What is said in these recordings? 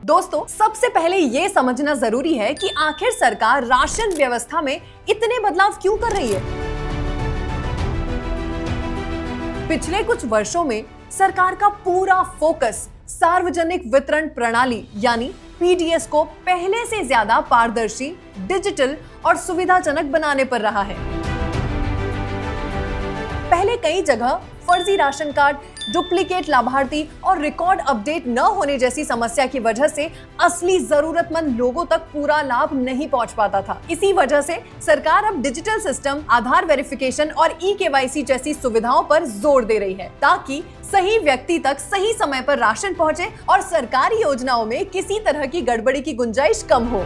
दोस्तों, सबसे पहले ये समझना जरूरी है कि आखिर सरकार राशन व्यवस्था में इतने बदलाव क्यों कर रही है। पिछले कुछ वर्षों में सरकार का पूरा फोकस सार्वजनिक वितरण प्रणाली यानी पीडीएस को पहले से ज्यादा पारदर्शी, डिजिटल और सुविधाजनक बनाने पर रहा है। पहले कई जगह फर्जी राशन कार्ड, डुप्लीकेट लाभार्थी और रिकॉर्ड अपडेट न होने जैसी समस्या की वजह से असली जरूरतमंद लोगों तक पूरा लाभ नहीं पहुंच पाता था। इसी वजह से सरकार अब डिजिटल सिस्टम, आधार वेरिफिकेशन और ई-केवाईसी जैसी सुविधाओं पर जोर दे रही है ताकि सही व्यक्ति तक सही समय पर राशन पहुंचे और सरकारी योजनाओं में किसी तरह की गड़बड़ी की गुंजाइश कम हो।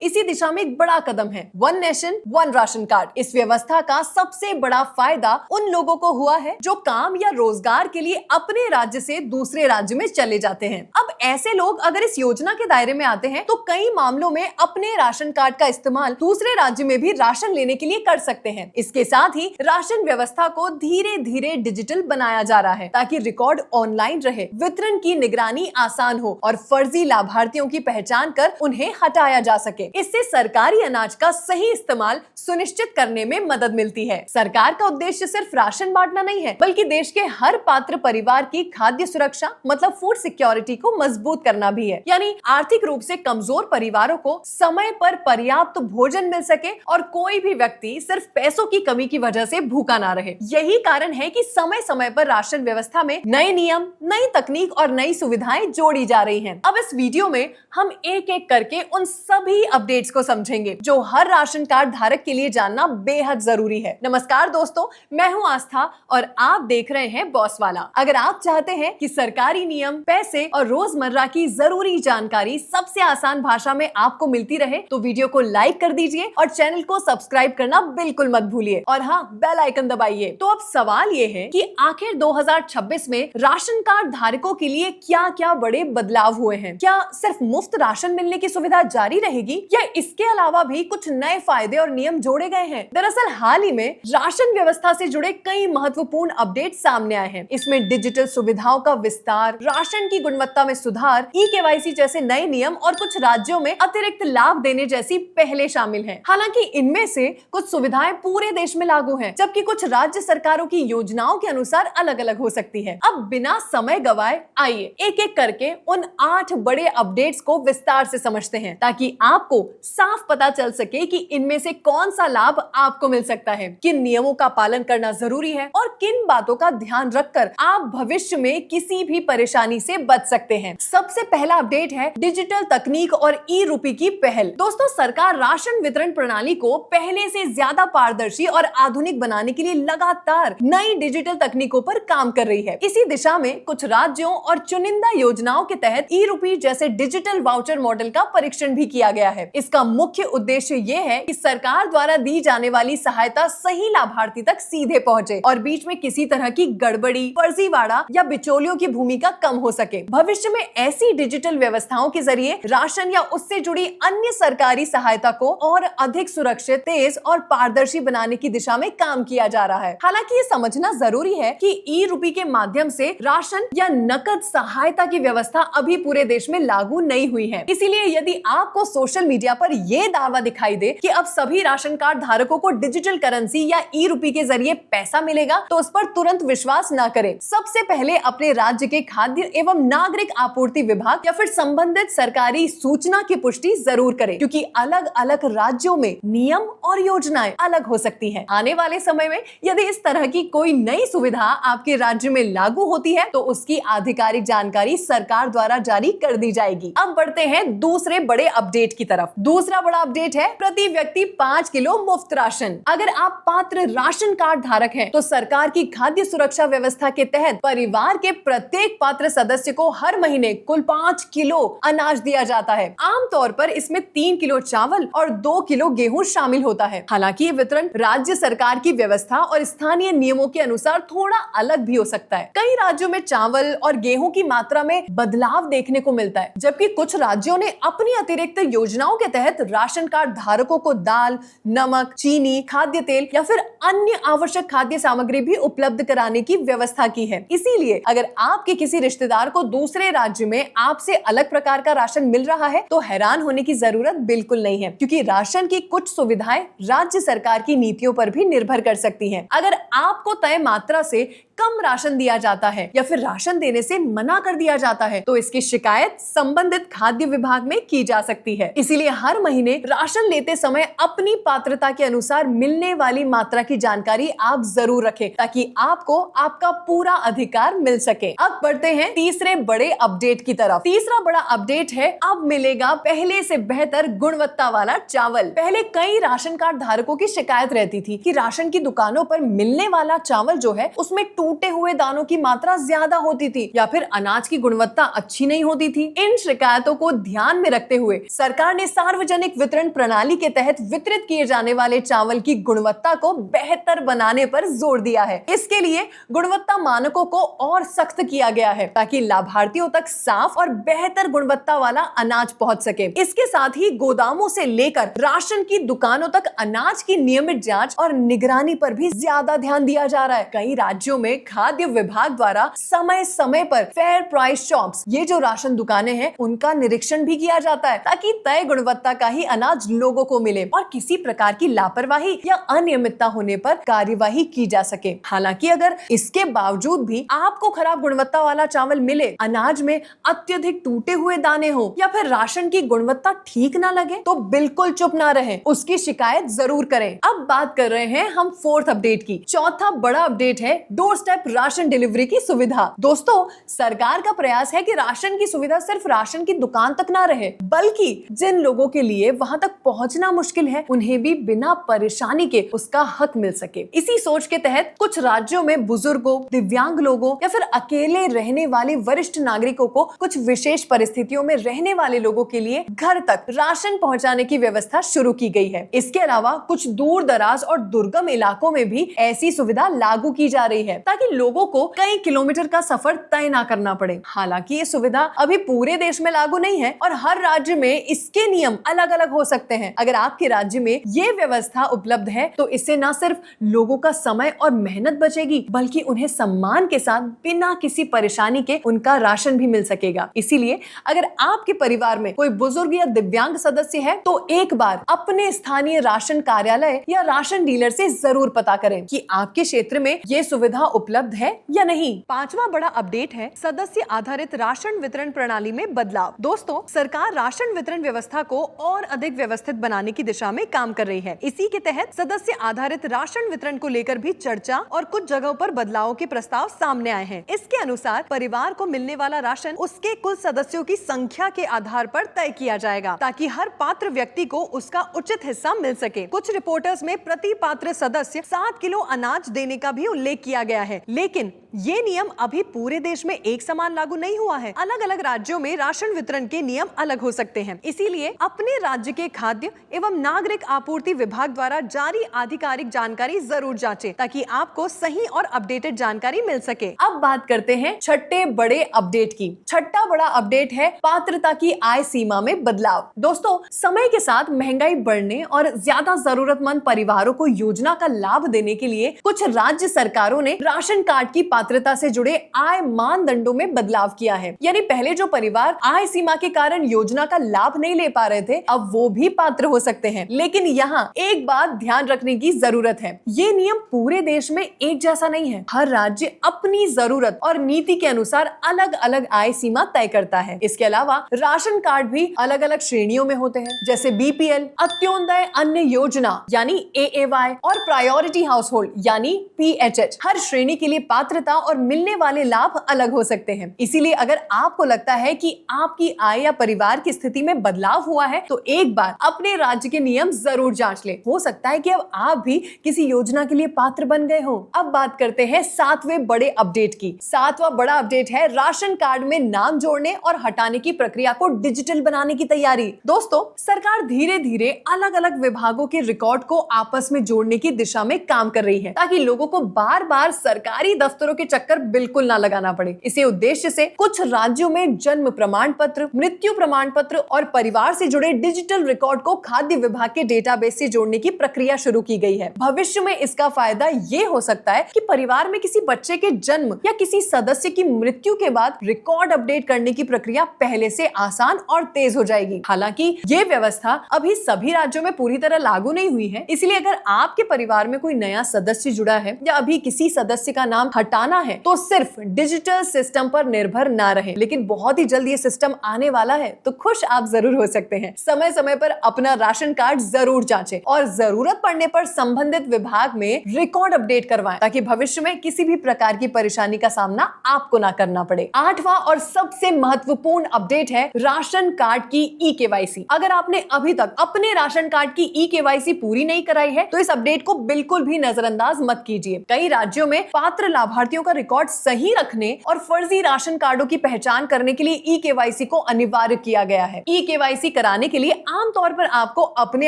इसी दिशा में एक बड़ा कदम है one nation one ration card. इस व्यवस्था का सबसे बड़ा फायदा उन लोगों को हुआ है जो काम या रोजगार के लिए अपने राज्य से दूसरे राज्य में चले जाते हैं। अब ऐसे लोग अगर इस योजना के दायरे में आते हैं तो कई मामलों में अपने राशन कार्ड का इस्तेमाल दूसरे राज्य में भी राशन लेने के लिए कर सकते हैं। इसके साथ ही राशन व्यवस्था को धीरे धीरे डिजिटल बनाया जा रहा है ताकि रिकॉर्ड ऑनलाइन रहे, वितरण की निगरानी आसान हो और फर्जी लाभार्थियों की पहचान कर उन्हें हटाया जा सके। इससे सरकारी अनाज का सही इस्तेमाल सुनिश्चित करने में मदद मिलती है। सरकार का उद्देश्य सिर्फ राशन बांटना नहीं है, बल्कि देश के हर पात्र परिवार की खाद्य सुरक्षा मतलब फूड सिक्योरिटी को मजबूत करना भी है। यानी आर्थिक रूप से कमजोर परिवारों को समय पर पर्याप्त भोजन मिल सके और कोई भी व्यक्ति सिर्फ पैसों की कमी की वजह से भूखा ना रहे। यही कारण है कि समय समय पर राशन व्यवस्था में नए नियम, नई तकनीक और नई सुविधाएं जोड़ी जा रही हैं। अब इस वीडियो में हम एक एक करके उन सभी अपडेट्स को समझेंगे जो हर राशन कार्ड धारक के लिए जानना बेहद जरूरी है। नमस्कार दोस्तों, मैं हूं आस्था और आप देख रहे हैं बॉस वाला। अगर आप चाहते हैं कि सरकारी नियम, पैसे और रोजमर्रा की जरूरी जानकारी सबसे आसान भाषा में आपको मिलती रहे तो वीडियो को लाइक कर दीजिए और चैनल को सब्सक्राइब करना बिल्कुल मत भूलिए और हाँ, बेल आइकन दबाइए। तो अब सवाल ये है कि आखिर 2026 में राशन कार्ड धारकों के लिए क्या क्या बड़े बदलाव हुए हैं। क्या सिर्फ मुफ्त राशन मिलने की सुविधा जारी रहेगी या इसके अलावा भी कुछ नए फायदे और नियम जोड़े गए हैं। दरअसल हाल ही में राशन व्यवस्था से जुड़े कई महत्वपूर्ण अपडेट सामने आए हैं। इसमें डिजिटल सुविधाओं का विस्तार, राशन की गुणवत्ता में सुधार, ई-केवाईसी जैसे नए नियम और कुछ राज्यों में अतिरिक्त लाभ देने जैसी पहले शामिल हैं। हालांकि इनमें से कुछ सुविधाएं पूरे देश में लागू हैं, जबकि कुछ राज्य सरकारों की योजनाओं के अनुसार अलग अलग हो सकती है। अब बिना समय गवाए आइए एक एक करके उन 8 बड़े अपडेट्स को विस्तार से समझते हैं ताकि आपको साफ पता चल सके कि इनमें से कौन सा लाभ आपको मिल सकता है, किन नियमों का पालन करना जरूरी है और किन बातों का ध्यान रखकर आप भविष्य में किसी भी परेशानी से बच सकते हैं। सबसे पहला अपडेट है डिजिटल तकनीक और ई-रूपी की पहल। दोस्तों, सरकार राशन वितरण प्रणाली को पहले से ज्यादा पारदर्शी और आधुनिक बनाने के लिए लगातार नई डिजिटल तकनीकों पर काम कर रही है। इसी दिशा में कुछ राज्यों और चुनिंदा योजनाओं के तहत ई-रूपी जैसे डिजिटल वाउचर मॉडल का परीक्षण भी किया गया है। इसका मुख्य उद्देश्य ये है कि सरकार द्वारा दी जाने वाली सहायता सही लाभार्थी तक सीधे पहुंचे और बीच में किसी तरह की गड़बड़ी, फर्जीवाड़ा या बिचौलियों की भूमिका कम हो सके। भविष्य में ऐसी डिजिटल व्यवस्थाओं के जरिए राशन या उससे जुड़ी अन्य सरकारी सहायता को और अधिक सुरक्षित, तेज और पारदर्शी बनाने की दिशा में काम किया जा रहा है। हालांकि ये समझना जरूरी है कि ई-रूपी के माध्यम से राशन या नकद सहायता की व्यवस्था अभी पूरे देश में लागू नहीं हुई है। इसीलिए यदि आपको सोशल मीडिया पर ये दावा दिखाई दे कि अब सभी राशन कार्ड धारकों को डिजिटल करेंसी या ई-रूपी के जरिए पैसा मिलेगा तो उस पर तुरंत विश्वास न करें। सबसे पहले अपने राज्य के खाद्य एवं नागरिक आपूर्ति विभाग या फिर संबंधित सरकारी सूचना की पुष्टि जरूर करें, क्योंकि अलग अलग राज्यों में नियम और योजनाएं अलग हो सकती हैं। आने वाले समय में यदि इस तरह की कोई नई सुविधा आपके राज्य में लागू होती है तो उसकी आधिकारिक जानकारी सरकार द्वारा जारी कर दी जाएगी। अब बढ़ते हैं दूसरे बड़े अपडेट की तरफ। दूसरा बड़ा अपडेट है प्रति व्यक्ति 5 किलो मुफ्त राशन। अगर आप पात्र राशन कार्ड धारक हैं तो सरकार की खाद्य सुरक्षा व्यवस्था के तहत परिवार के प्रत्येक पात्र सदस्य को हर महीने महीने कुल 5 किलो अनाज दिया जाता है। आमतौर पर इसमें 3 किलो चावल और 2 किलो गेहूं शामिल होता है। हालांकि ये वितरण राज्य सरकार की व्यवस्था और स्थानीय नियमों के अनुसार थोड़ा अलग भी हो सकता है। कई राज्यों में चावल और गेहूं की मात्रा में बदलाव देखने को मिलता है, जबकि कुछ राज्यों ने अपनी अतिरिक्त योजनाओं के तहत राशन कार्ड धारकों को दाल, नमक, चीनी, खाद्य तेल या फिर अन्य आवश्यक खाद्य सामग्री भी उपलब्ध कराने की व्यवस्था की है। इसीलिए अगर आपके किसी रिश्तेदार को दूसरे राज्य में आपसे अलग प्रकार का राशन मिल रहा है तो हैरान होने की जरूरत बिल्कुल नहीं है, क्योंकि राशन की कुछ सुविधाएं राज्य सरकार की नीतियों पर भी निर्भर कर सकती हैं। अगर आपको तय मात्रा से कम राशन दिया जाता है या फिर राशन देने से मना कर दिया जाता है तो इसकी शिकायत संबंधित खाद्य विभाग में की जा सकती है। इसीलिए हर महीने राशन लेते समय अपनी पात्रता के अनुसार मिलने वाली मात्रा की जानकारी आप जरूर रखें, ताकि आपको आपका पूरा अधिकार मिल सके। अब बढ़ते हैं तीसरे बड़े अपडेट की तरफ। तीसरा बड़ा अपडेट है, अब मिलेगा पहले से बेहतर गुणवत्ता वाला चावल। पहले कई राशन कार्ड धारकों की शिकायत रहती थी कि राशन की दुकानों पर मिलने वाला चावल जो है उसमें टूटे हुए दानों की मात्रा ज्यादा होती थी या फिर अनाज की गुणवत्ता अच्छी नहीं होती थी। इन शिकायतों को ध्यान में रखते हुए सरकार ने सार्वजनिक वितरण प्रणाली के तहत वितरित किए जाने वाले चावल की गुणवत्ता को बेहतर बनाने पर जोर दिया है। इसके लिए गुणवत्ता मानकों को और सख्त किया गया है ताकि लाभार्थियों तक साफ और बेहतर गुणवत्ता वाला अनाज पहुंच सके। इसके साथ ही गोदामों से लेकर राशन की दुकानों तक अनाज की नियमित जांच और निगरानी पर भी ज्यादा ध्यान दिया जा रहा है। कई राज्यों में खाद्य विभाग द्वारा समय समय पर फेयर प्राइस शॉप्स, ये जो राशन दुकानें हैं, उनका निरीक्षण भी किया जाता है ताकि तय गुणवत्ता का ही अनाज लोगों को मिले और किसी प्रकार की लापरवाही या अनियमितता होने पर कार्यवाही की जा सके। हालांकि अगर इसके बावजूद भी आपको खराब गुणवत्ता वाला चावल मिले, अनाज में अत्यधिक टूटे हुए दाने हो या फिर राशन की गुणवत्ता ठीक ना लगे तो बिल्कुल चुप ना रहें, उसकी शिकायत जरूर करें। अब बात कर रहे हैं हम फोर्थ अपडेट की। चौथा बड़ा अपडेट है डोर स्टेप राशन डिलीवरी की सुविधा। दोस्तों, सरकार का प्रयास है कि राशन की सुविधा सिर्फ राशन की दुकान तक ना रहे, बल्कि जिन लोगों के लिए वहां तक पहुंचना मुश्किल है उन्हें भी बिना परेशानी के उसका हक मिल सके। इसी सोच के तहत कुछ राज्यों में बुजुर्गों, दिव्यांग लोगों या फिर अकेले रहने वाले वरिष्ठ नागरिकों को कुछ विशेष परिस्थितियों में रहने वाले लोगों के लिए घर तक राशन पहुंचाने की व्यवस्था शुरू की गई है। इसके अलावा कुछ दूर दराज और दुर्गम इलाकों में भी ऐसी सुविधा लागू की जा रही है ताकि लोगों को कई किलोमीटर का सफर तय ना करना पड़े। हालांकि ये सुविधा अभी पूरे देश में लागू नहीं है और हर राज्य में इसके नियम अलग अलग हो सकते हैं। अगर आपके राज्य में ये व्यवस्था उपलब्ध है तो इससे न सिर्फ लोगों का समय और मेहनत बचेगी, बल्कि उन्हें सम्मान के साथ बिना किसी परेशानी के उनका राशन भी मिल सकेगा। इसीलिए अगर आपके परिवार में कोई बुजुर्ग या दिव्यांग सदस्य है तो एक बार अपने स्थानीय राशन कार्यालय या राशन डीलर से जरूर पता करें कि आपके क्षेत्र में ये सुविधा उपलब्ध है या नहीं। पांचवा बड़ा अपडेट है सदस्य आधारित राशन वितरण प्रणाली में बदलाव। दोस्तों, सरकार राशन वितरण व्यवस्था को और अधिक व्यवस्थित बनाने की दिशा में काम कर रही है। इसी के तहत सदस्य आधारित राशन वितरण को लेकर भी चर्चा और कुछ जगहों पर बदलावों के प्रस्ताव सामने आए हैं। इसके अनुसार परिवार को मिलने वाला राशन उसके कुल सदस्यों की संख्या के आधार पर तय किया जाएगा ताकि हर पात्र व्यक्ति को उसका उचित हिस्सा मिल सके। कुछ रिपोर्टर्स में प्रति पात्र सदस्य 7 किलो अनाज देने का भी उल्लेख किया गया है, लेकिन ये नियम अभी पूरे देश में एक समान लागू नहीं हुआ है। अलग अलग राज्यों में राशन वितरण के नियम अलग हो सकते हैं। इसीलिए अपने राज्य के खाद्य एवं नागरिक आपूर्ति विभाग द्वारा जारी आधिकारिक जानकारी जरूर जांचें ताकि आपको सही और अपडेटेड जानकारी मिल सके। अब बात करते हैं छठे बड़े अपडेट की। छठा बड़ा अपडेट है पात्रता की आय सीमा में बदलाव। दोस्तों, समय के साथ महंगाई बढ़ने और ज्यादा जरूरतमंद परिवारों को योजना का लाभ देने के लिए कुछ राज्य सरकारों ने राशन कार्ड की पात्रता से जुड़े आय मानदंडों में बदलाव किया है। यानी पहले जो परिवार आय सीमा के कारण योजना का लाभ नहीं ले पा रहे थे, अब वो भी पात्र हो सकते हैं। लेकिन यहाँ एक बात ध्यान रखने की जरूरत है, ये नियम पूरे देश में एक जैसा नहीं है। हर राज्य अपनी जरूरत और नीति के अनुसार अलग अलग आय सीमा तय करता है। इसके अलावा राशन कार्ड भी अलग अलग श्रेणियों में होते हैं, जैसे बीपीएल, अंत्योदय अन्न योजना यानी AAY और प्रायोरिटी हाउस होल्ड यानी PHH। हर श्रेणी श्रेणी के लिए पात्रता और मिलने वाले लाभ अलग हो सकते हैं। इसीलिए अगर आपको लगता है कि आपकी आय या परिवार की स्थिति में बदलाव हुआ है तो एक बार अपने राज्य के नियम जरूर जांच ले। हो सकता है कि अब आप भी किसी योजना के लिए पात्र बन गए हो। अब बात करते हैं 7वें बड़े अपडेट की। 7वां बड़ा अपडेट है राशन कार्ड में नाम जोड़ने और हटाने की प्रक्रिया को डिजिटल बनाने की तैयारी। दोस्तों, सरकार धीरे धीरे अलग अलग विभागों के रिकॉर्ड को आपस में जोड़ने की दिशा में काम कर रही है ताकि लोगों को बार बार सरकारी दफ्तरों के चक्कर बिल्कुल ना लगाना पड़े। इसी उद्देश्य से कुछ राज्यों में जन्म प्रमाण पत्र, मृत्यु प्रमाण पत्र और परिवार से जुड़े डिजिटल रिकॉर्ड को खाद्य विभाग के डेटाबेस से जोड़ने की प्रक्रिया शुरू की गई है। भविष्य में इसका फायदा ये हो सकता है कि परिवार में किसी बच्चे के जन्म या किसी सदस्य की मृत्यु के बाद रिकॉर्ड अपडेट करने की प्रक्रिया पहले से आसान और तेज हो जाएगी। हालांकि ये व्यवस्था अभी सभी राज्यों में पूरी तरह लागू नहीं हुई है, इसलिए अगर आपके परिवार में कोई नया सदस्य जुड़ा है या अभी किसी सदस्य का नाम हटाना है तो सिर्फ डिजिटल सिस्टम पर निर्भर ना रहे। लेकिन बहुत ही जल्द ये सिस्टम आने वाला है तो खुश आप जरूर हो सकते हैं। समय समय पर अपना राशन कार्ड जरूर जांचें और जरूरत पड़ने पर संबंधित विभाग में रिकॉर्ड अपडेट करवाएं ताकि भविष्य में किसी भी प्रकार की परेशानी का सामना आपको ना करना पड़े। 8वां और सबसे महत्वपूर्ण अपडेट है राशन कार्ड की ई-केवाईसी। अगर आपने अभी तक अपने राशन कार्ड की ई-केवाईसी पूरी नहीं कराई है तो इस अपडेट को बिल्कुल भी नजरअंदाज मत कीजिए। कई राज्यों में पात्र लाभार्थियों का रिकॉर्ड सही रखने और फर्जी राशन कार्डों की पहचान करने के लिए ई-केवाईसी को अनिवार्य किया गया है। ई-केवाईसी कराने के लिए आमतौर पर आपको अपने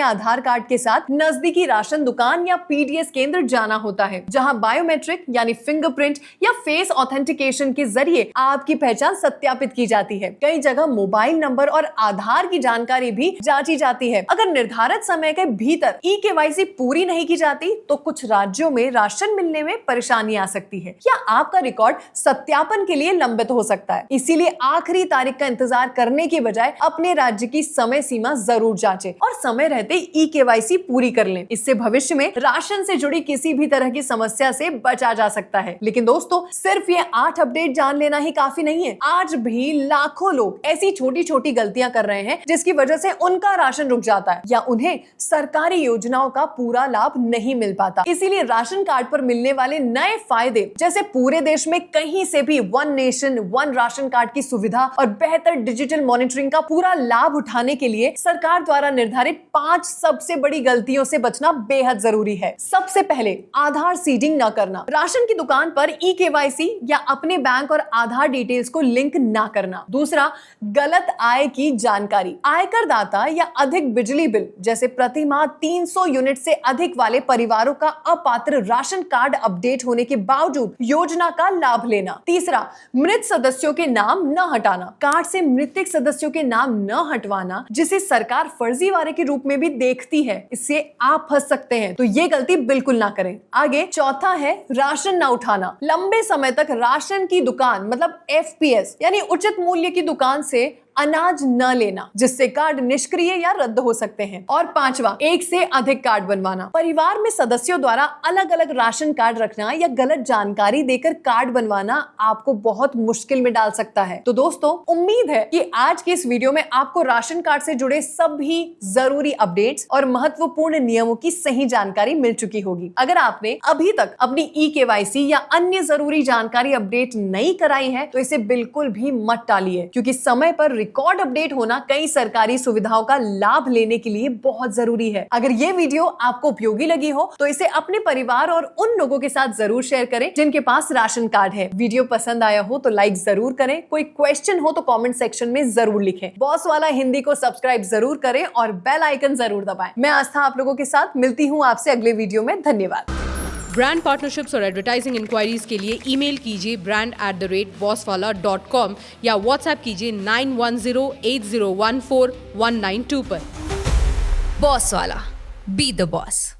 आधार कार्ड के साथ नजदीकी राशन दुकान या पीडीएस केंद्र जाना होता है, जहां बायोमेट्रिक यानी फिंगरप्रिंट या फेस ऑथेंटिकेशन के जरिए आपकी पहचान सत्यापित की जाती है। कई जगह मोबाइल नंबर और आधार की जानकारी भी जांची जाती है। अगर निर्धारित समय के भीतर ई-केवाईसी पूरी नहीं की जाती तो कुछ राज्यों में राशन मिलने में परेशानी आ सकती है या आपका रिकॉर्ड सत्यापन के लिए लंबित हो सकता है। इसीलिए आखिरी तारीख का इंतजार करने की बजाय अपने राज्य की समय सीमा जरूर जांचें और समय रहते ई-केवाईसी पूरी कर लें। इससे भविष्य में राशन से जुड़ी किसी भी तरह की समस्या से बचा जा सकता है। लेकिन दोस्तों, सिर्फ ये 8 अपडेट जान लेना ही काफी नहीं है। आज भी लाखों लोग ऐसी छोटी छोटी गलतियां कर रहे हैं जिसकी वजह से उनका राशन रुक जाता है या उन्हें सरकारी योजनाओं का पूरा लाभ नहीं मिल पाता। इसीलिए राशन कार्ड पर मिलने वाले नए फायदे जैसे पूरे देश में कहीं से भी one nation one ration card की सुविधा और बेहतर डिजिटल मॉनिटरिंग का पूरा लाभ उठाने के लिए सरकार द्वारा निर्धारित 5 सबसे बड़ी गलतियों से बचना बेहद जरूरी है। सबसे पहले, आधार सीडिंग न करना। राशन की दुकान पर ई-केवाईसी या अपने बैंक और आधार डिटेल्स को लिंक ना करना। दूसरा, गलत आय की जानकारी। आयकर दाता या अधिक बिजली बिल जैसे प्रति माह 300 यूनिट से अधिक वाले परिवारों का अपात्र राशन कार्ड अपडेट होने के बावजूद योजना का लाभ लेना। तीसरा, मृत सदस्यों के नाम न हटाना। कार्ड से मृतक सदस्यों के नाम न हटवाना जिसे सरकार फर्जीवाड़े के रूप में भी देखती है, इससे आप फंस सकते हैं, तो ये गलती बिल्कुल ना करें। आगे चौथा है राशन न उठाना। लंबे समय तक राशन की दुकान मतलब एफपीएस यानी उचित मूल्य की दुकान से अनाज न लेना जिससे कार्ड निष्क्रिय या रद्द हो सकते हैं। और 5वां, एक से अधिक कार्ड बनवाना। परिवार में सदस्यों द्वारा अलग अलग राशन कार्ड रखना या गलत जानकारी देकर कार्ड बनवाना आपको बहुत मुश्किल में डाल सकता है। तो दोस्तों, उम्मीद है कि आज की इस वीडियो में आपको राशन कार्ड से जुड़े सभी जरूरी अपडेट्स और महत्वपूर्ण नियमों की सही जानकारी मिल चुकी होगी। अगर आपने अभी तक अपनी ई-केवाईसी या अन्य जरूरी जानकारी अपडेट नहीं कराई है तो इसे बिल्कुल भी मत टालिए, क्योंकि समय पर रिकॉर्ड अपडेट होना कई सरकारी सुविधाओं का लाभ लेने के लिए बहुत जरूरी है। अगर ये वीडियो आपको उपयोगी लगी हो तो इसे अपने परिवार और उन लोगों के साथ जरूर शेयर करें जिनके पास राशन कार्ड है। वीडियो पसंद आया हो तो लाइक जरूर करें, कोई क्वेश्चन हो तो कमेंट सेक्शन में जरूर लिखें। बॉस वाला हिंदी को सब्सक्राइब जरूर करें और बेल आइकन जरूर दबाएं। मैं आस्था आप लोगों के साथ मिलती हूँ आपसे अगले वीडियो में। धन्यवाद। ब्रांड पार्टनरशिप्स और एडवर्टाइजिंग इंक्वायरीज के लिए ईमेल कीजिए brand@bosswala.com या व्हाट्सएप कीजिए 9108014192 पर। बॉस वाला, बी द बॉस।